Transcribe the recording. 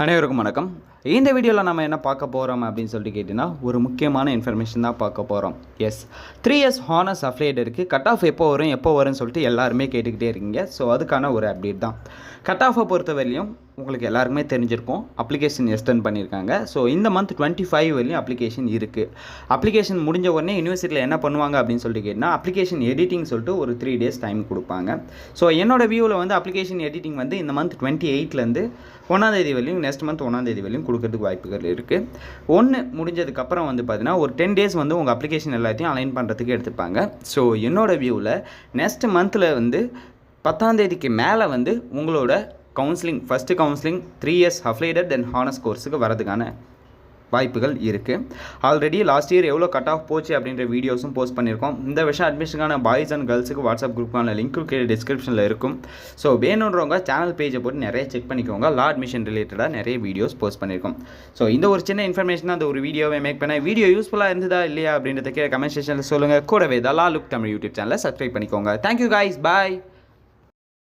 அனைவருக்கும் வணக்கம். இந்த வீடியோவில் நம்ம என்ன பார்க்க போகிறோம் அப்படின்னு சொல்லிட்டு கேட்டிங்கன்னா ஒரு முக்கியமான இன்ஃபர்மேஷன் தான் பார்க்க போகிறோம். எஸ் 3 இயர்ஸ் ஹானர்ஸ் அஃப்லேட் இருக்குது. கட் ஆஃப் எப்போ வரும்னு சொல்லிட்டு எல்லாருமே கேட்டுக்கிட்டே இருக்கீங்க. ஸோ அதுக்கான ஒரு அப்டேட் தான். கட் ஆஃபை பொறுத்த வரையிலும் உங்களுக்கு எல்லாருக்குமே தெரிஞ்சிருக்கும். அப்ளிகேஷன் எக்ஸ்டெண்ட் பண்ணியிருக்காங்க. ஸோ இந்த மந்த் 25 வரையும் அப்ளிகேஷன் இருக்குது. அப்ளிகேஷன் முடிஞ்ச உடனே யூனிவர்சிட்டியில் என்ன பண்ணுவாங்க அப்படின்னு சொல்லிட்டு கேட்டிங்கன்னா அப்ளிகேஷன் எடிட்டிங் சொல்லிட்டு ஒரு 3 days டைம் கொடுப்பாங்க. ஸோ என்னோட வியூவில் வந்து அப்ளிகேஷன் எடிட்டிங் வந்து இந்த மந்த் 28லேருந்து 1ஆம் தேதி வரையும் நெக்ஸ்ட் மந்த் 1ஆம் தேதி வரையும் கொடுக்கறதுக்கு வாய்ப்புகள் இருக்குது. ஒன்று முடிஞ்சதுக்கப்புறம் வந்து பார்த்தீங்கன்னா ஒரு 10 days வந்து உங்கள் அப்ளிகேஷன் எல்லாத்தையும் அலைன் பண்ணுறதுக்கு எடுத்துப்பாங்க. ஸோ என்னோட வியூவில் நெக்ஸ்ட் மந்தில் வந்து 10ஆம் தேதிக்கு மேலே வந்து உங்களோட ஃபஸ்ட்டு கவுன்சிலிங் 3 இயர்ஸ் அஃப்லேடட் தென் ஹானர்ஸ் கோர்ஸுக்கு வரதுக்கான வாய்ப்புகள் இருக்குது. ஆல்ரெடி லாஸ்ட் இயர் எவ்வளோ கட் ஆஃப் போச்சு அப்படின்ற வீடியோஸும் போஸ்ட் பண்ணியிருக்கோம். இந்த வருஷம் அட்மிஷனுக்கான பாய்ஸ் அண்ட் கேர்ள்ஸுக்கு வாட்ஸ்அப் குரூப்பான லிங்க்கும் கீழே டிஸ்கிரிப்ஷனில் இருக்கும். ஸோ வேணுன்றவங்க சேனல் பேஜை போட்டு நிறைய செக் பண்ணிக்கோங்க. லா அட்மிஷன் ரிலேட்டடாக நிறைய வீடியோஸ் போஸ்ட் பண்ணியிருக்கோம். ஸோ இந்த ஒரு சின்ன இன்ஃபர்மேஷன் அந்த ஒரு வீடியோவை மேக் பண்ண வீடியோ யூஸ்ஃபுல்லாக இருந்ததா இல்லையா அப்படின்றத கீழே கமெண்ட் செக்ஷனில் சொல்லுங்கள். கூடவே லா லுக் தமிழ் யூடியூப் சேனலை சப்ஸ்கிரைப் பண்ணிக்கோங்க. தேங்க்யூ காய்ஸ், பாய்.